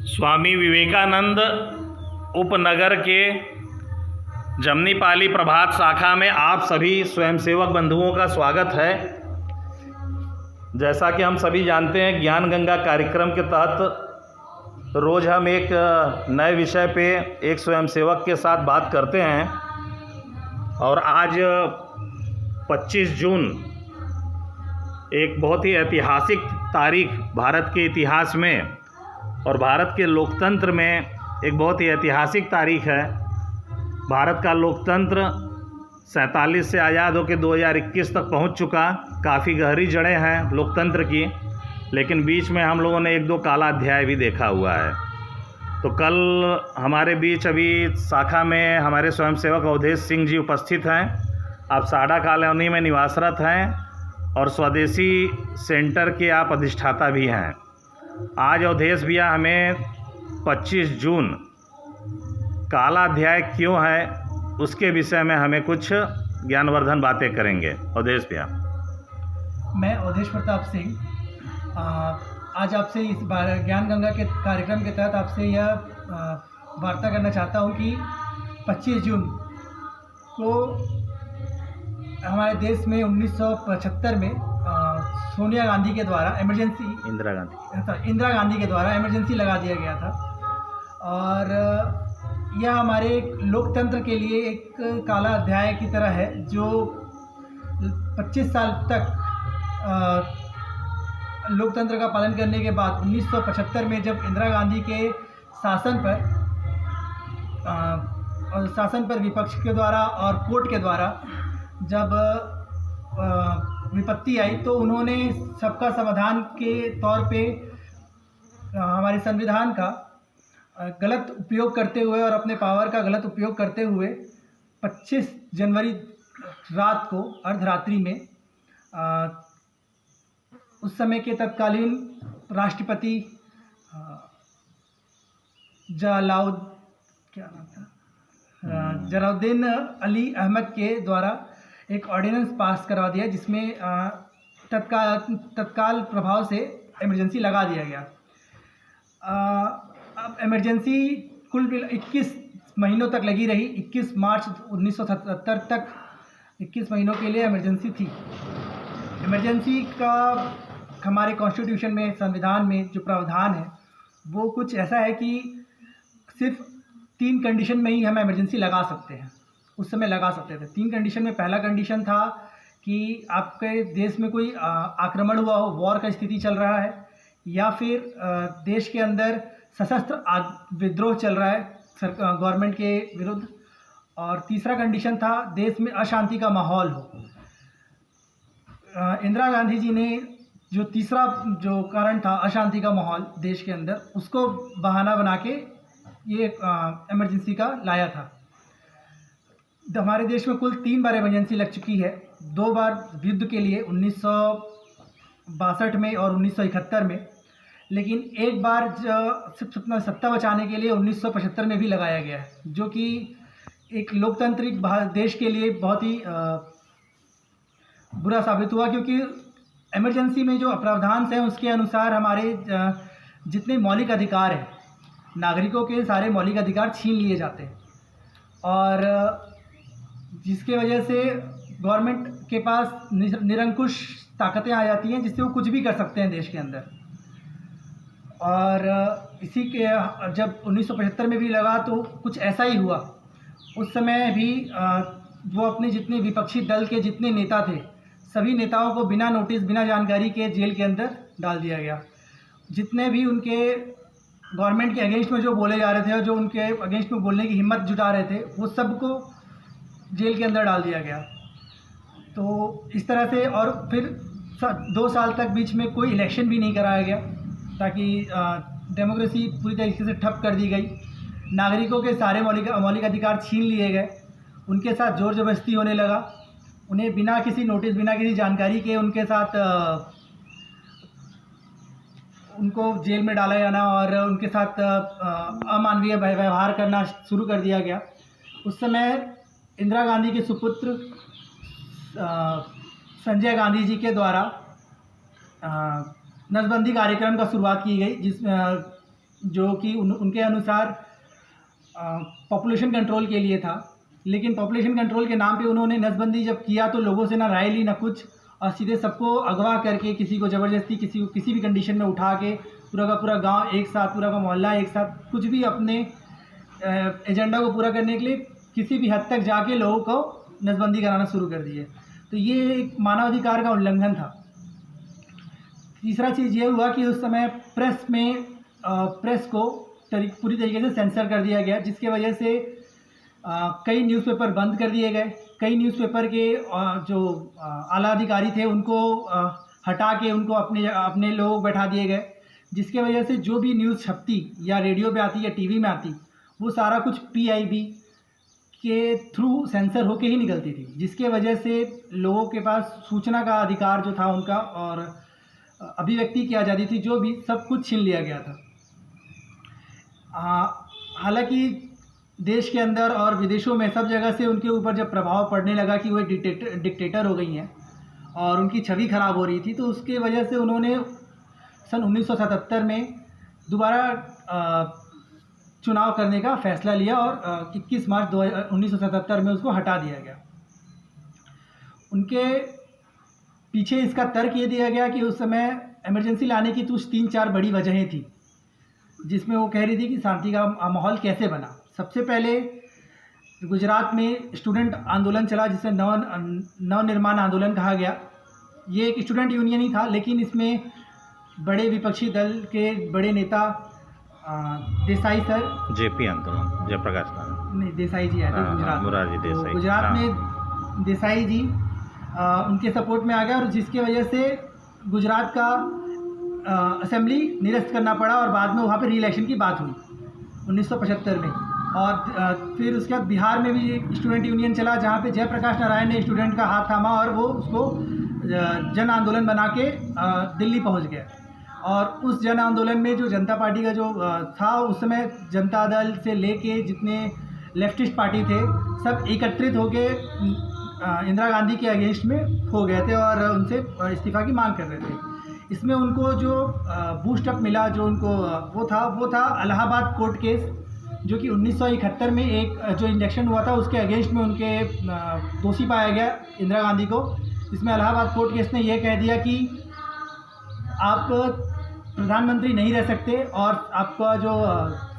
स्वामी विवेकानंद उपनगर के जमनीपाली प्रभात शाखा में आप सभी स्वयंसेवक बंधुओं का स्वागत है। जैसा कि हम सभी जानते हैं, ज्ञान गंगा कार्यक्रम के तहत रोज़ हम एक नए विषय पे एक स्वयंसेवक के साथ बात करते हैं और आज 25 जून एक बहुत ही ऐतिहासिक तारीख भारत के इतिहास में और भारत के लोकतंत्र में एक बहुत ही ऐतिहासिक तारीख है। भारत का लोकतंत्र 47 से आज़ाद होकर 2021 तक पहुंच चुका। काफ़ी गहरी जड़ें हैं लोकतंत्र की, लेकिन बीच में हम लोगों ने एक दो काला अध्याय भी देखा हुआ है। तो कल हमारे बीच अभी शाखा में हमारे स्वयंसेवक अवधेश सिंह जी उपस्थित हैं। आप साडा कॉलोनी में निवासरत हैं और स्वदेशी सेंटर के आप अधिष्ठाता भी हैं। आज अवधेश भैया हमें 25 जून काला अध्याय क्यों है उसके विषय में हमें कुछ ज्ञानवर्धन बातें करेंगे। अवधेश भैया। मैं अवधेश प्रताप सिंह आज आपसे इस ज्ञान गंगा के कार्यक्रम के तहत आपसे यह वार्ता करना चाहता हूं कि 25 जून को हमारे देश में 1975 में सोनिया गांधी के द्वारा इंदिरा गांधी के द्वारा इमरजेंसी लगा दिया गया था और यह हमारे लोकतंत्र के लिए एक काला अध्याय की तरह है, जो 25 साल तक लोकतंत्र का पालन करने के बाद 1975 में जब इंदिरा गांधी के शासन पर विपक्ष के द्वारा और कोर्ट के द्वारा जब विपत्ति आई तो उन्होंने सबका समाधान के तौर पे हमारे संविधान का गलत उपयोग करते हुए और अपने पावर का गलत उपयोग करते हुए 25 जनवरी रात को अर्धरात्रि में उस समय के तत्कालीन राष्ट्रपति जलाउद्दीन अली अहमद के द्वारा एक ऑर्डिनेंस पास करवा दिया, जिसमें तत्काल प्रभाव से इमरजेंसी लगा दिया गया। अब इमरजेंसी कुल 21 महीनों तक लगी रही। 21 मार्च 1977 तक 21 महीनों के लिए इमरजेंसी थी। इमरजेंसी का हमारे कॉन्स्टिट्यूशन में, संविधान में जो प्रावधान है वो कुछ ऐसा है कि सिर्फ 3 कंडीशन में ही हम इमरजेंसी लगा सकते हैं। उस समय लगा सकते थे 3 कंडीशन में। पहला कंडीशन था कि आपके देश में कोई आक्रमण हुआ हो, वॉर का स्थिति चल रहा है, या फिर देश के अंदर सशस्त्र विद्रोह चल रहा है गवर्नमेंट के विरुद्ध, और तीसरा कंडीशन था देश में अशांति का माहौल हो। इंदिरा गांधी जी ने जो तीसरा जो कारण था अशांति का माहौल देश के अंदर, उसको बहाना बना के ये इमरजेंसी का लाया था। हमारे देश में कुल 3 बार इमरजेंसी लग चुकी है। 2 बार युद्ध के लिए 1962 में और 1971 में, लेकिन एक बार सिर्फ अपना सत्ता बचाने के लिए 1975 में भी लगाया गया है, जो कि एक लोकतांत्रिक देश के लिए बहुत ही बुरा साबित हुआ, क्योंकि इमरजेंसी में जो प्रावधान हैं उसके अनुसार हमारे जितने मौलिक अधिकार हैं, नागरिकों के सारे मौलिक अधिकार छीन लिए जाते हैं, और जिसके वजह से गवर्नमेंट के पास निरंकुश ताकतें आ जाती हैं, जिससे वो कुछ भी कर सकते हैं देश के अंदर। और इसी के जब 1975 में भी लगा तो कुछ ऐसा ही हुआ। उस समय भी वो अपने जितने विपक्षी दल के जितने नेता थे, सभी नेताओं को बिना नोटिस, बिना जानकारी के जेल के अंदर डाल दिया गया। जितने भी उनके गवर्नमेंट के अगेंस्ट में जो बोले जा रहे थे और जो उनके अगेंस्ट में बोलने की हिम्मत जुटा रहे थे, वो सबको जेल के अंदर डाल दिया गया। तो इस तरह से, और फिर 2 साल तक बीच में कोई इलेक्शन भी नहीं कराया गया, ताकि डेमोक्रेसी पूरी तरीके से ठप कर दी गई। नागरिकों के सारे मौलिक अधिकार छीन लिए गए, उनके साथ ज़ोर ज़बरदस्ती होने लगा। उन्हें बिना किसी नोटिस, बिना किसी जानकारी के उनके साथ उनको जेल में डाला जाना और उनके साथ अमानवीय व्यवहार करना शुरू कर दिया गया। उस समय इंदिरा गांधी के सुपुत्र संजय गांधी जी के द्वारा नसबंदी कार्यक्रम का शुरुआत की गई, जो कि उनके अनुसार पॉपुलेशन कंट्रोल के लिए था। लेकिन पॉपुलेशन कंट्रोल के नाम पे उन्होंने नसबंदी जब किया तो लोगों से ना राय ली ना कुछ, और सीधे सबको अगवा करके किसी को ज़बरदस्ती किसी को किसी भी कंडीशन में उठा के पूरा का पूरा गांव एक साथ, पूरा का मोहल्ला एक साथ, कुछ भी अपने एजेंडा को पूरा करने के लिए किसी भी हद तक जाके लोगों को नसबंदी कराना शुरू कर दिए। तो ये एक मानवाधिकार का उल्लंघन था। तीसरा चीज़ ये हुआ कि उस समय प्रेस को पूरी तरीके से सेंसर कर दिया गया, जिसकी वजह से कई न्यूज़पेपर बंद कर दिए गए। कई न्यूज़पेपर के जो आला अधिकारी थे उनको हटा के उनको अपने लोग बैठा दिए गए, जिसके वजह से जो भी न्यूज़ छपती या रेडियो पे आती या टीवी में आती वो सारा कुछ PIB के थ्रू सेंसर होके ही निकलती थी, जिसके वजह से लोगों के पास सूचना का अधिकार जो था उनका और अभिव्यक्ति की आज़ादी थी, जो भी सब कुछ छीन लिया गया था। हालांकि देश के अंदर और विदेशों में सब जगह से उनके ऊपर जब प्रभाव पड़ने लगा कि वो डिक्टेटर हो गई हैं और उनकी छवि खराब हो रही थी, तो उसके वजह से उन्होंने सन 1977 में दोबारा चुनाव करने का फैसला लिया और 21 मार्च 1977 में उसको हटा दिया गया। उनके पीछे इसका तर्क ये दिया गया कि उस समय इमरजेंसी लाने की कुछ 3-4 बड़ी वजहें थी, जिसमें वो कह रही थी कि शांति का माहौल कैसे बना। सबसे पहले गुजरात में स्टूडेंट आंदोलन चला, जिसे नवनिर्माण आंदोलन कहा गया। ये एक स्टूडेंट यूनियन ही था, लेकिन इसमें बड़े विपक्षी दल के बड़े नेता देसाई सर, JP आंदोलन, जयप्रकाश नहीं देसाई जी आए थे गुजरात, मोरारजी देसाई, गुजरात में देसाई जी उनके सपोर्ट में आ गया, और जिसकी वजह से गुजरात का असेंबली निरस्त करना पड़ा और बाद में वहाँ पे री-इलेक्शन की बात हुई 1975 में। और फिर उसके बाद बिहार में भी एक स्टूडेंट यूनियन चला, जहाँ पे जयप्रकाश नारायण ने स्टूडेंट का हाथ थामा और वो उसको जन आंदोलन बना के दिल्ली पहुँच गए। और उस जन आंदोलन में जो जनता पार्टी का जो था, उस समय जनता दल से लेके जितने लेफ्टिस्ट पार्टी थे सब एकत्रित होके इंदिरा गांधी के अगेंस्ट में हो गए थे और उनसे इस्तीफ़ा की मांग कर रहे थे। इसमें उनको जो बूस्टअप मिला, जो उनको वो था इलाहाबाद कोर्ट केस, जो कि 1971 में एक जो इलेक्शन हुआ था उसके अगेंस्ट में उनके दोषी पाया गया इंदिरा गांधी को। इसमें इलाहाबाद कोर्ट केस ने यह कह दिया कि आप प्रधानमंत्री नहीं रह सकते और आपका जो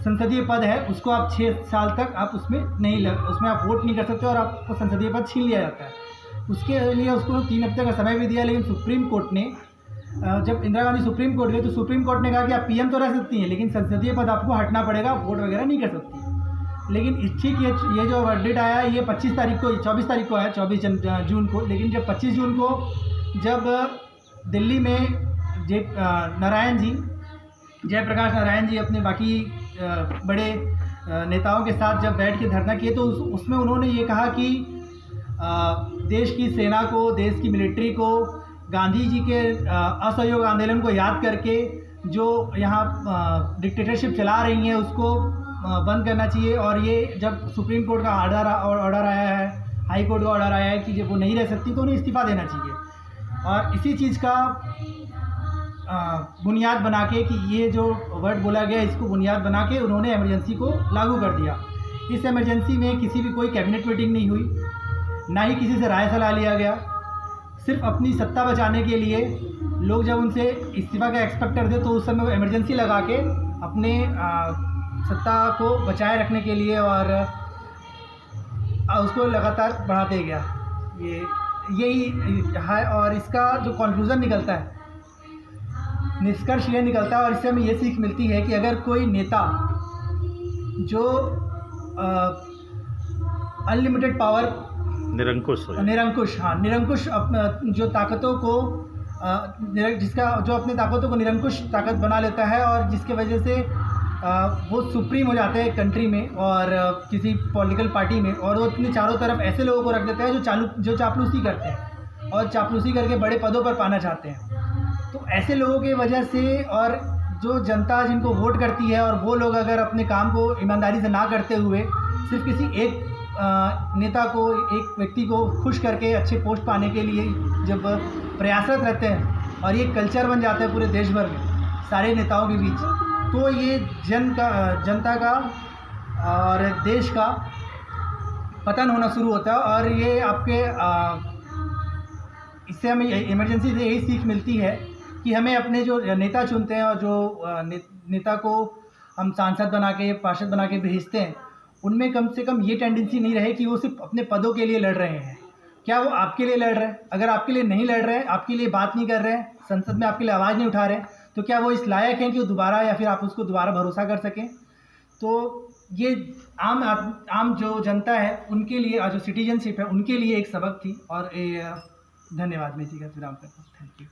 संसदीय पद है उसको आप 6 साल तक आप उसमें आप वोट नहीं कर सकते और आपको संसदीय पद छीन लिया जाता है। उसके लिए उसको 3 हफ्ते का समय भी दिया, लेकिन सुप्रीम कोर्ट ने जब इंदिरा गांधी सुप्रीम कोर्ट गई तो सुप्रीम कोर्ट ने कहा कि आप PM तो रह सकती हैं, लेकिन संसदीय पद आपको हटना पड़ेगा, वोट वगैरह नहीं कर सकती। लेकिन ठीक ये जो वर्डिक्ट आया ये 24 तारीख को आया, 24 जून को। लेकिन जब 25 जून को जब दिल्ली में जयप्रकाश नारायण जी अपने बाकी बड़े नेताओं के साथ जब बैठ के धरना किए, तो उसमें उन्होंने ये कहा कि देश की सेना को, देश की मिलिट्री को गांधी जी के असहयोग आंदोलन को याद करके जो यहाँ डिक्टेटरशिप चला रही हैं उसको बंद करना चाहिए। और ये जब सुप्रीम कोर्ट का ऑर्डर आया है, हाई कोर्ट का ऑर्डर आया है कि जब वो नहीं रह सकती तो उन्हें इस्तीफ़ा देना चाहिए। और इसी चीज़ का बुनियाद बना के कि ये जो वर्ड बोला गया इसको बुनियाद बना के उन्होंने इमरजेंसी को लागू कर दिया। इस इमरजेंसी में किसी भी कोई कैबिनेट मीटिंग नहीं हुई, ना ही किसी से राय सलाह लिया गया। सिर्फ अपनी सत्ता बचाने के लिए लोग जब उनसे इस्तीफ़ा का एक्सपेक्ट करते तो उस समय वो इमरजेंसी लगा के अपने सत्ता को बचाए रखने के लिए और उसको लगातार बढ़ाते गया। यही है। और इसका जो कंक्लूज़न निकलता है, निष्कर्ष ये निकलता है और इससे हमें ये सीख मिलती है कि अगर कोई नेता जो अनलिमिटेड पावर, निरंकुश जो ताकतों को जो अपने ताकतों को निरंकुश ताकत बना लेता है और जिसके वजह से वो सुप्रीम हो जाते हैं कंट्री में और किसी पॉलिटिकल पार्टी में, और वो अपने चारों तरफ ऐसे लोगों को रख देता है जो चापलूसी करते हैं और चापलूसी करके बड़े पदों पर पाना चाहते हैं। तो ऐसे लोगों की वजह से और जो जनता जिनको वोट करती है और वो लोग अगर अपने काम को ईमानदारी से ना करते हुए सिर्फ किसी एक नेता को, एक व्यक्ति को खुश करके अच्छे पोस्ट पाने के लिए जब प्रयासरत रहते हैं और ये कल्चर बन जाता है पूरे देश भर में सारे नेताओं के बीच, तो ये जनता का और देश का पतन होना शुरू होता है। और ये आपके इससे हमें इमरजेंसी से यही सीख मिलती है कि हमें अपने जो नेता चुनते हैं और जो नेता को हम सांसद बना के पार्षद बना के भेजते हैं, उनमें कम से कम ये टेंडेंसी नहीं रहे कि वो सिर्फ अपने पदों के लिए लड़ रहे हैं। क्या वो आपके लिए लड़ रहे हैं? अगर आपके लिए नहीं लड़ रहे हैं, आपके लिए बात नहीं कर रहे हैं, संसद में आपके लिए आवाज़ नहीं उठा रहे हैं, तो क्या वो इस लायक हैं कि वो दोबारा या फिर आप उसको दोबारा भरोसा कर सकें? तो ये आम जो जनता है उनके लिए, जो सिटीजनशिप है उनके लिए एक सबक थी। और धन्यवाद। मैं इसी का विराम करता हूँ। Thank you.